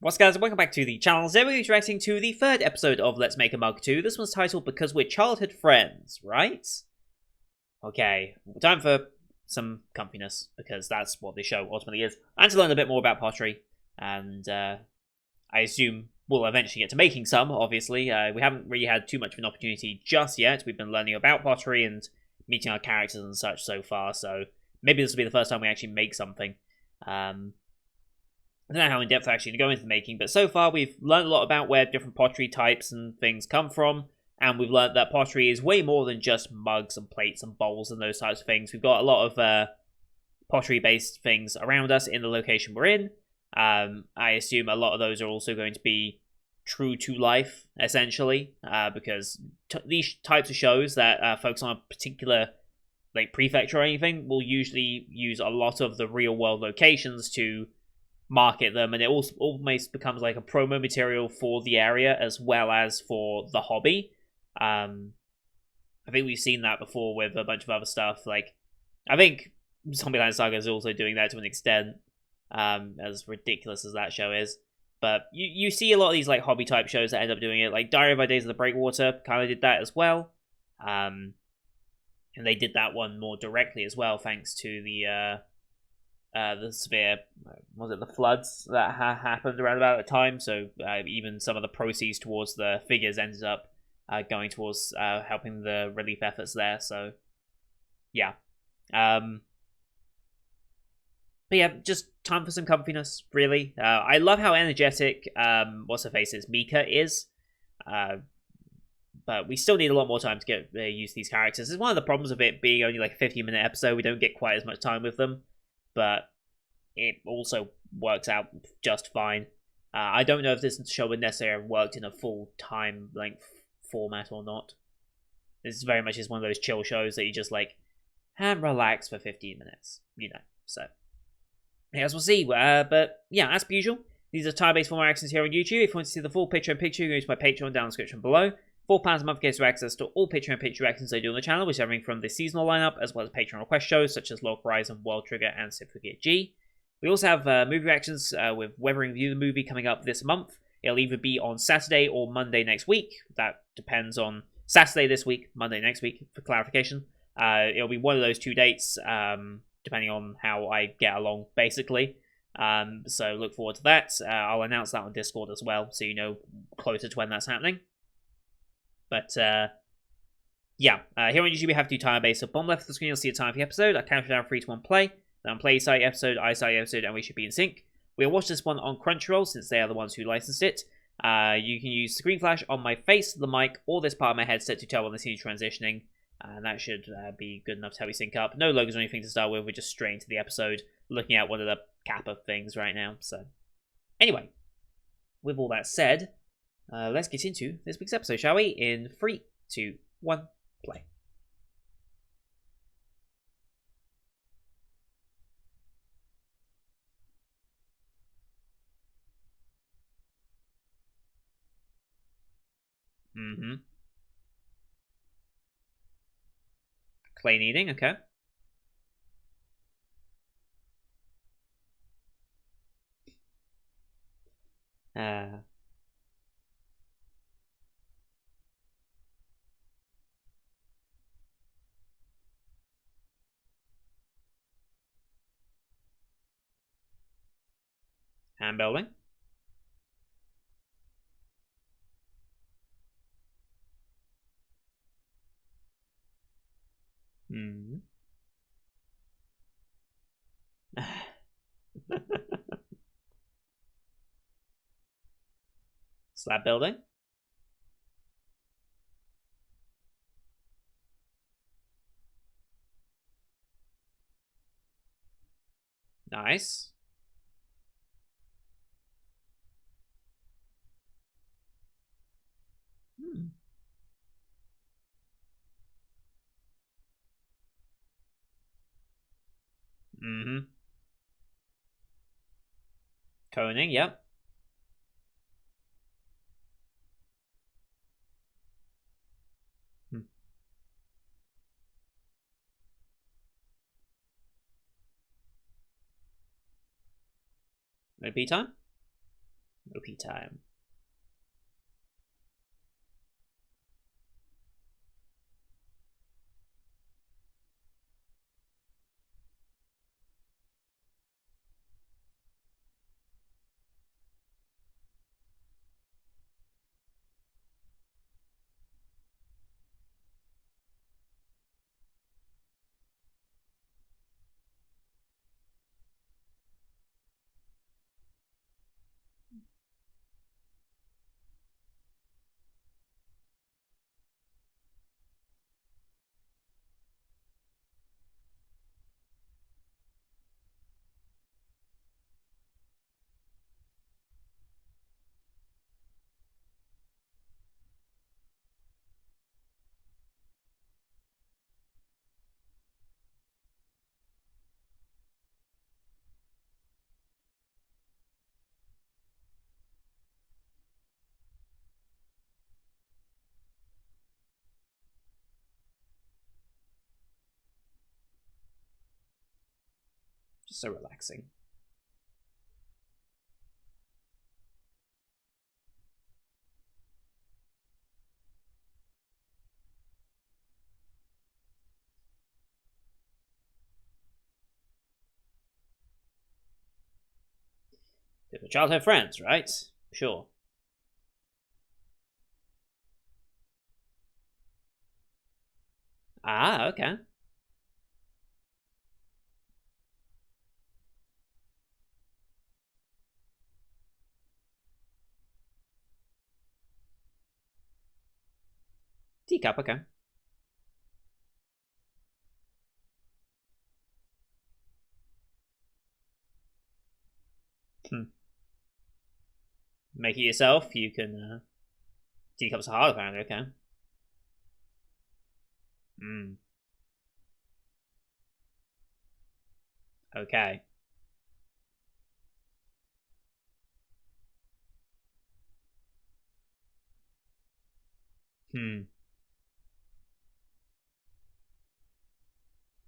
What's up, guys, and welcome back to the channel. Today we're reacting to the third episode of Let's Make a Mug 2. This one's titled Because We're Childhood Friends, right? Okay, time for some comfiness, because that's what the show ultimately is. And to learn a bit more about pottery, and I assume we'll eventually get to making some, obviously. We haven't really had too much of an opportunity just yet. We've been learning about pottery and meeting our characters and such so far, so maybe this will be the first time we actually make something. I don't know how in-depth actually to go into the making, but so far we've learned a lot about where different pottery types and things come from, and we've learned that pottery is way more than just mugs and plates and bowls and those types of things. We've got a lot of pottery-based things around us in the location we're in. I assume a lot of those are also going to be true to life, essentially, because these types of shows that focus on a particular prefecture or anything will usually use a lot of the real-world locations to market them, and it also almost becomes like a promo material for the area as well as for the hobby. I think we've seen that before with a bunch of other stuff. I think Zombieland Saga is also doing that to an extent, as ridiculous as that show is. But you see a lot of these hobby type shows that end up doing it. Like Diary of My Days of the Breakwater kind of did that as well, and they did that one more directly as well, thanks to the severe, was it the floods that happened around about the time? So even some of the proceeds towards the figures ended up going towards helping the relief efforts there. So yeah, but yeah, just time for some comfiness, really. I love how energetic what's her face is, Mika is. But we still need a lot more time to get use these characters. It's one of the problems of it being only like a 15-minute episode. We don't get quite as much time with them, but it also works out just fine. I don't know if this show would necessarily have worked in a full-time length format or not. This very much is one of those chill shows that you just and relax for 15 minutes, So, as we'll see. But yeah, as per usual, these are tire-based format reactions here on YouTube. If you want to see the full picture-in-picture, you can go to my Patreon down in the description below. £4 a month gets you access to all picture-in-picture reactions I do on the channel, which is everything from the seasonal lineup, as well as Patreon request shows such as Log Horizon, World Trigger, and Certificate G. We also have movie reactions with Weathering View the movie coming up this month. It'll either be on Saturday or Monday next week. That depends on Saturday this week, Monday next week, for clarification. It'll be one of those two dates, depending on how I get along, basically. So look forward to that. I'll announce that on Discord as well, so you know closer to when that's happening. But, yeah, here on YouTube we have two time-based. So bottom left of the screen you'll see a time for the episode. I count it down 3, 2, 1, play. Then play site episode, I start episode, and we should be in sync. We'll watch this one on Crunchyroll, since they are the ones who licensed it. You can use screen flash on my face, the mic, or this part of my headset to tell when the scene is transitioning. And that should be good enough to help you sync up. No logos or anything to start with, we're just straight into the episode, looking at one of the Kappa things right now. So, anyway, with all that said, let's get into this week's episode, shall we? In 3, 2, 1, play. Clay kneading, okay. Hand building. Slab building. Nice. Coning, yep. OP time? OP time. Just so relaxing. They were childhood friends, right? Sure. Ah, okay. Teacup, okay. Hmm. Make it yourself. You can. Teacup's hard, apparently. Okay. Hmm. Okay. Hmm.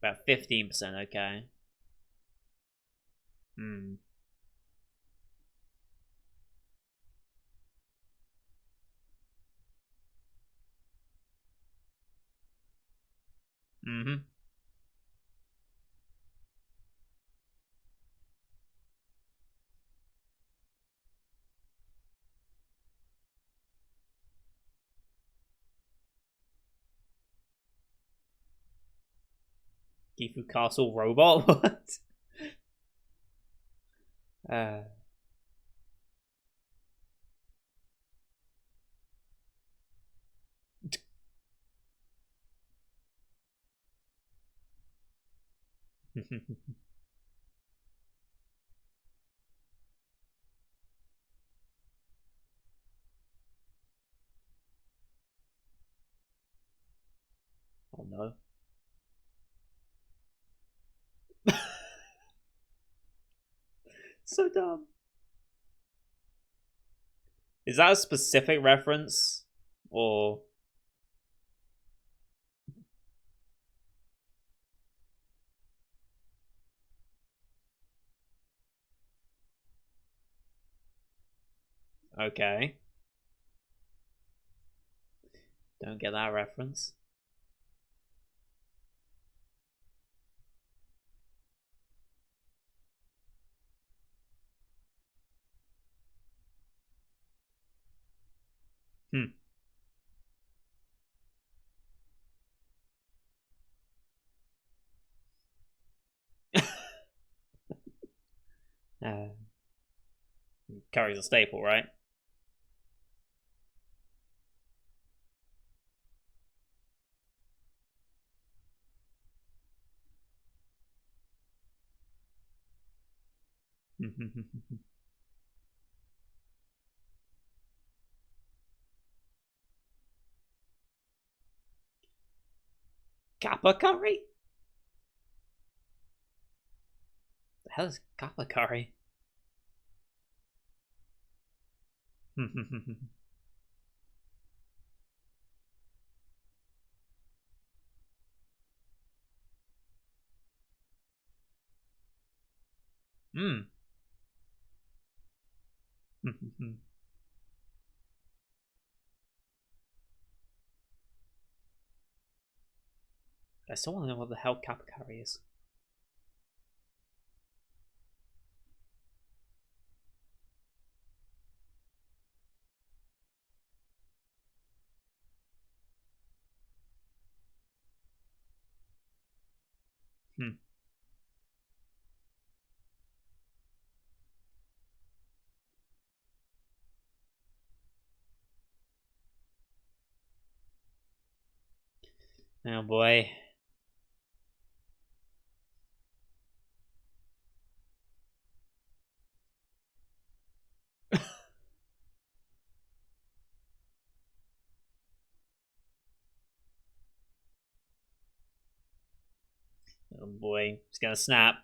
About 15%. Okay. Hmm. Mm-hmm. Gifu Castle robot. What? uh. Oh no. So dumb. Is that a specific reference? Or. Okay. Don't get that reference. Hmm. uh, Curry's a staple, right? Kappa curry? The hell is kappa curry? Hmm. I still want to know what the hell Kapakari is. Hmm. Oh boy. Oh boy. It's gonna snap.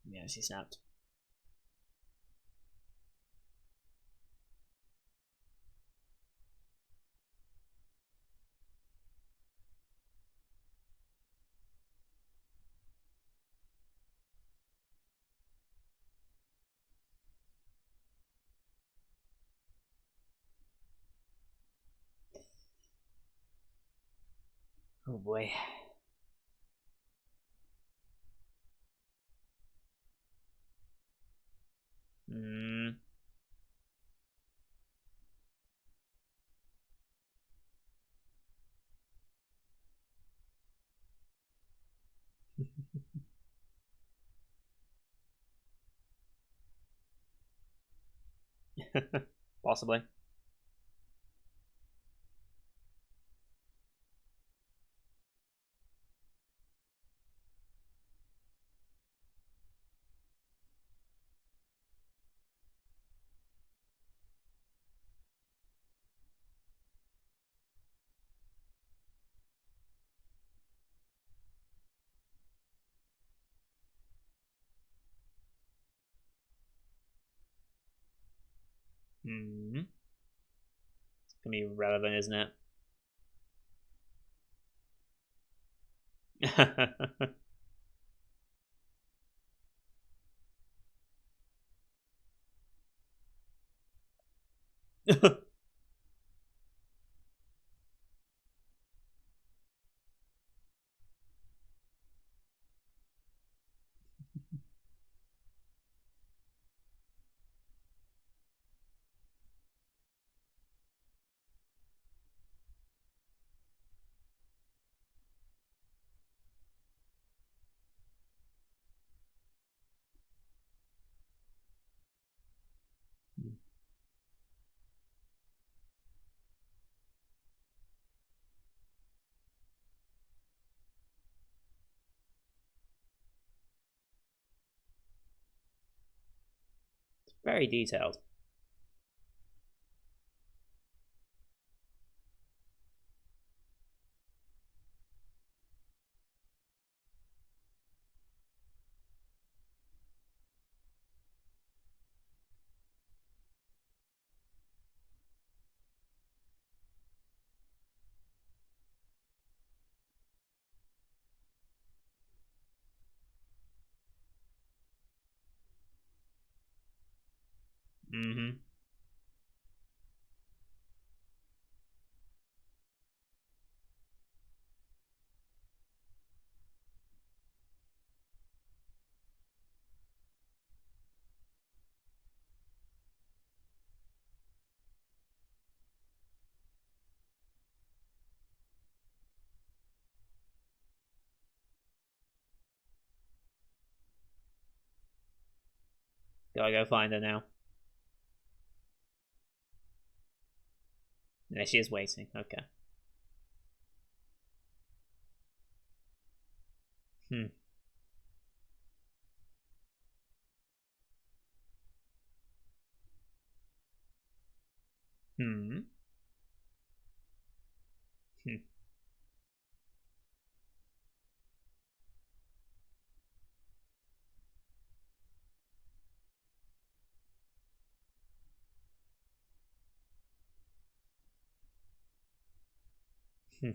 Yeah, she snapped. Oh boy. Hmm. Possibly. Hmm. It's gonna be relevant, isn't it? Very detailed. Mm-hmm. Gotta go find her now. There she is waiting. Okay. Hmm. Hmm. Hmm. Hmm.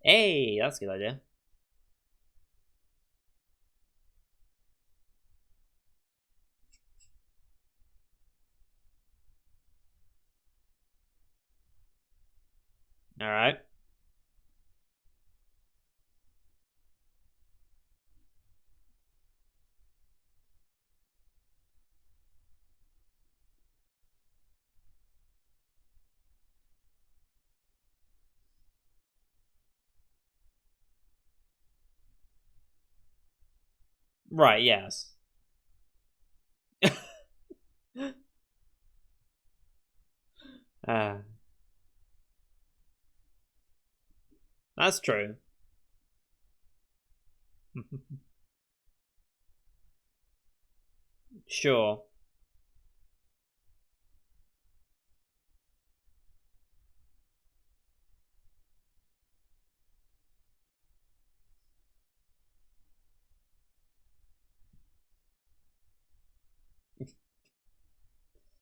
Hey, that's a good idea. All right. Right. Yes. uh, that's true. Sure.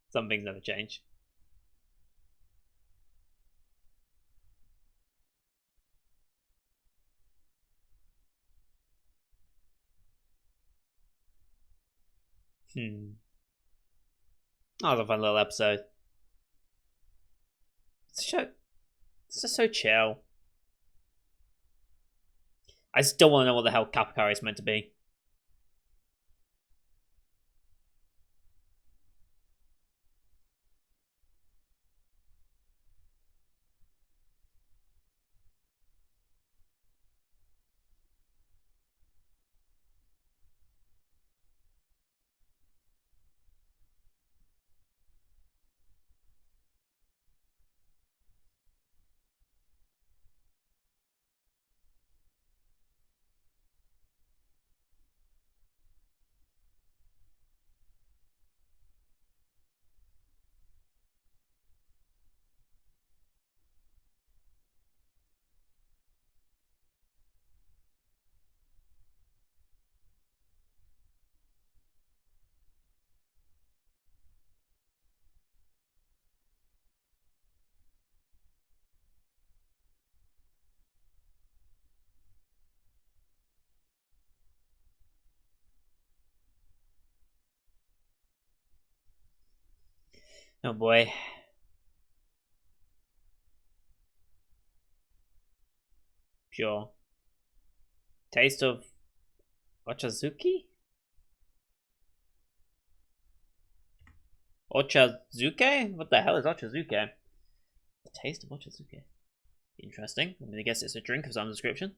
Some things never change. Hmm. That was a fun little episode. It's just so chill. I still want to know what the hell Kapakari is meant to be. Oh boy. Sure. Taste of Ochazuke? Ochazuke? What the hell is Ochazuke? The taste of Ochazuke. Interesting. I guess it's a drink of some description.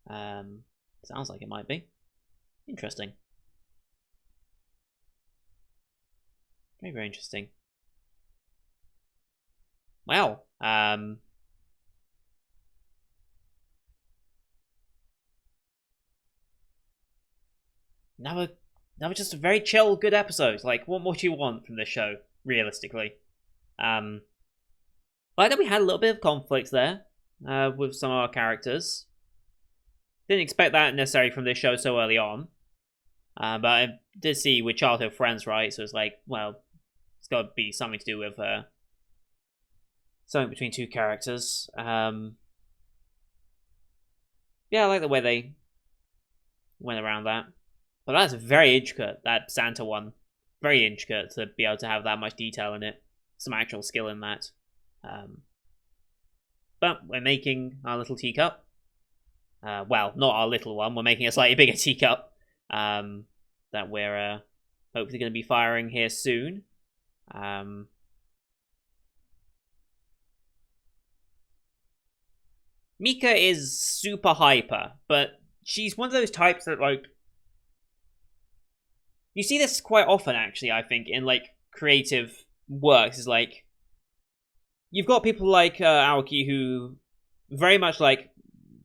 Sounds like it might be. Interesting. Very, very interesting. Well, now we're just a very chill, good episode. Like, what more do you want from this show, realistically? Um, like that we had a little bit of conflict there with some of our characters. Didn't expect that necessarily from this show so early on. But I did see with childhood friends, right? So it's like, well, it's got to be something to do with something between two characters. Yeah, I like the way they went around that. But that's very intricate, that Santa one. Very intricate to be able to have that much detail in it. Some actual skill in that. But we're making our little teacup. Well, not our little one. We're making a slightly bigger teacup that we're hopefully going to be firing here soon. Mika is super hyper, but she's one of those types that, like, you see this quite often, actually, I think, in, like, creative works. Is like, you've got people like Aoki who very much like,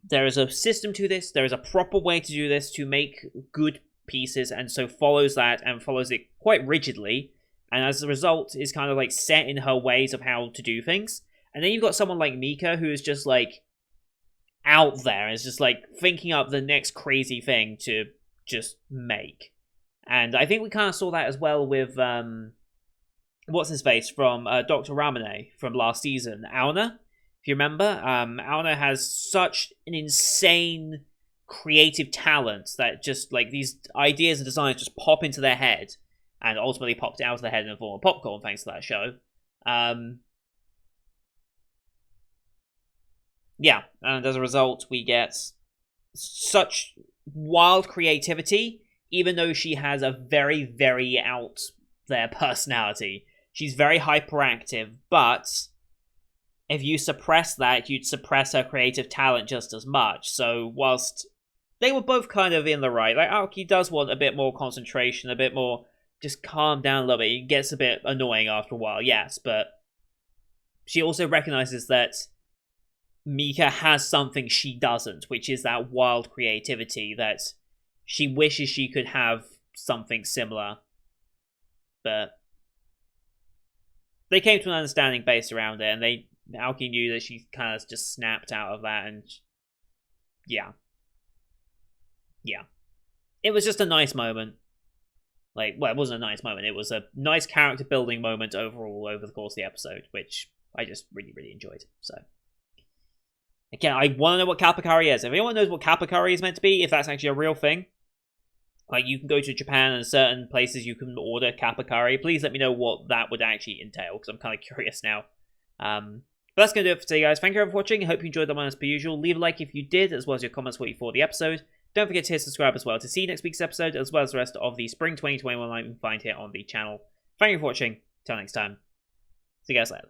there is a system to this, there is a proper way to do this to make good pieces, and so follows that and follows it quite rigidly, and as a result is kind of like set in her ways of how to do things. And then you've got someone like Mika who is just like out there, is just like thinking up the next crazy thing to just make. And I think we kind of saw that as well with what's his face from Dr. Ramune from last season, Aona. If you remember, Aona has such an insane creative talent that just like these ideas and designs just pop into their head, and ultimately popped out of their head in the form of popcorn thanks to that show. Yeah, and as a result, we get such wild creativity, even though she has a very, very out there personality. She's very hyperactive, but if you suppress that, you'd suppress her creative talent just as much. So whilst they were both kind of in the right, like Aoki does want a bit more concentration, a bit more just calm down a little bit. It gets a bit annoying after a while, yes, but she also recognizes that Mika has something she doesn't, which is that wild creativity that she wishes she could have something similar. But they came to an understanding based around it, and Aoki knew that she kind of just snapped out of that, and yeah. It was just a nice moment. Like, well, it wasn't a nice moment. It was a nice character building moment overall over the course of the episode, which I just really, really enjoyed. So, again, I want to know what Kappa is. If anyone knows what Kappa is meant to be, if that's actually a real thing, like you can go to Japan and certain places you can order Kappa, please let me know what that would actually entail, because I'm kind of curious now. But that's going to do it for today, guys. Thank you for watching. I hope you enjoyed the one as per usual. Leave a like if you did, as well as your comments what you thought of the episode. Don't forget to hit subscribe as well to see next week's episode, as well as the rest of the Spring 2021 line you can find here on the channel. Thank you for watching. Till next time. See you guys later.